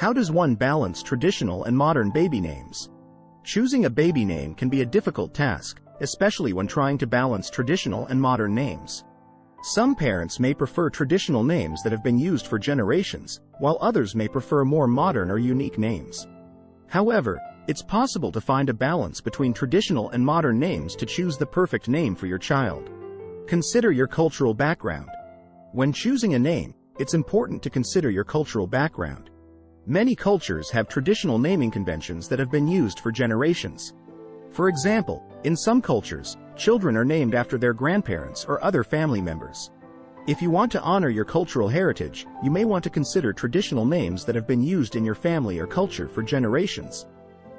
How does one balance traditional and modern baby names? Choosing a baby name can be a difficult task, especially when trying to balance traditional and modern names. Some parents may prefer traditional names that have been used for generations, while others may prefer more modern or unique names. However, it's possible to find a balance between traditional and modern names to choose the perfect name for your child. Consider your cultural background. When choosing a name, it's important to consider your cultural background. Many cultures have traditional naming conventions that have been used for generations. For example, in some cultures, children are named after their grandparents or other family members. If you want to honor your cultural heritage, you may want to consider traditional names that have been used in your family or culture for generations.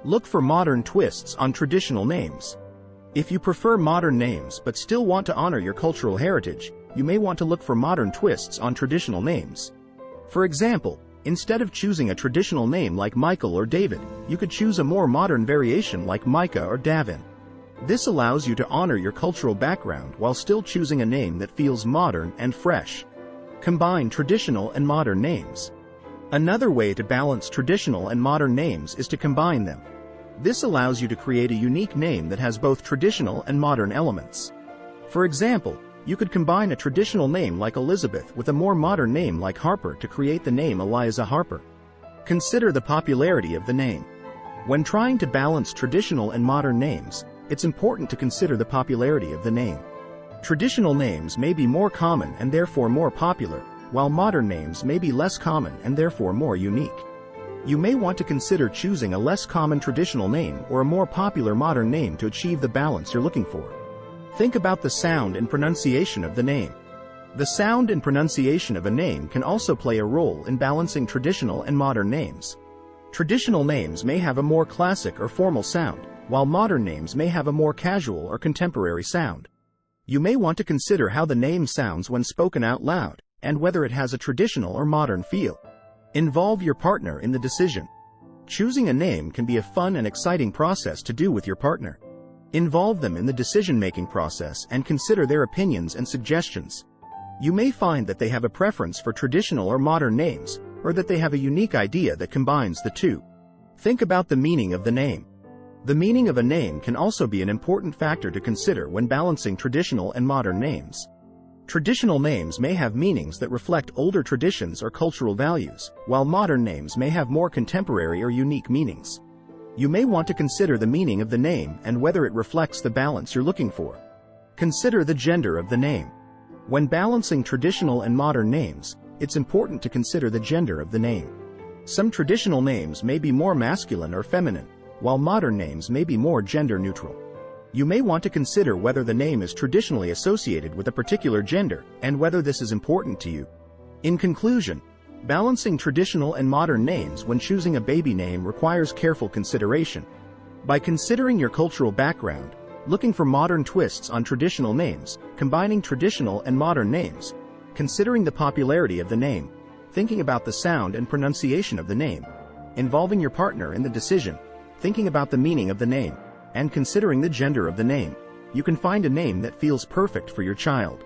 Look for modern twists on traditional names. If you prefer modern names but still want to honor your cultural heritage, you may want to look for modern twists on traditional names. For example, instead of choosing a traditional name like Michael or David, you could choose a more modern variation like Micah or Davin. This allows you to honor your cultural background while still choosing a name that feels modern and fresh. Combine traditional and modern names. Another way to balance traditional and modern names is to combine them. This allows you to create a unique name that has both traditional and modern elements. For example, you could combine a traditional name like Elizabeth with a more modern name like Harper to create the name Eliza Harper. Consider the popularity of the name. When trying to balance traditional and modern names, it's important to consider the popularity of the name. Traditional names may be more common and therefore more popular, while modern names may be less common and therefore more unique. You may want to consider choosing a less common traditional name or a more popular modern name to achieve the balance you're looking for. Think about the sound and pronunciation of the name. The sound and pronunciation of a name can also play a role in balancing traditional and modern names. Traditional names may have a more classic or formal sound, while modern names may have a more casual or contemporary sound. You may want to consider how the name sounds when spoken out loud, and whether it has a traditional or modern feel. Involve your partner in the decision. Choosing a name can be a fun and exciting process to do with your partner. Involve them in the decision-making process and consider their opinions and suggestions. You may find that they have a preference for traditional or modern names, or that they have a unique idea that combines the two. Think about the meaning of the name. The meaning of a name can also be an important factor to consider when balancing traditional and modern names. Traditional names may have meanings that reflect older traditions or cultural values, while modern names may have more contemporary or unique meanings. You may want to consider the meaning of the name and whether it reflects the balance you're looking for. Consider the gender of the name. When balancing traditional and modern names, it's important to consider the gender of the name. Some traditional names may be more masculine or feminine, while modern names may be more gender neutral. You may want to consider whether the name is traditionally associated with a particular gender and whether this is important to you. In conclusion, balancing traditional and modern names when choosing a baby name requires careful consideration. By considering your cultural background, looking for modern twists on traditional names, combining traditional and modern names, considering the popularity of the name, thinking about the sound and pronunciation of the name, involving your partner in the decision, thinking about the meaning of the name, and considering the gender of the name, you can find a name that feels perfect for your child.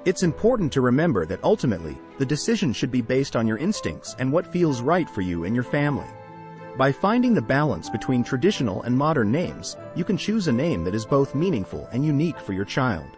It's important to remember that ultimately, the decision should be based on your instincts and what feels right for you and your family. By finding the balance between traditional and modern names, you can choose a name that is both meaningful and unique for your child.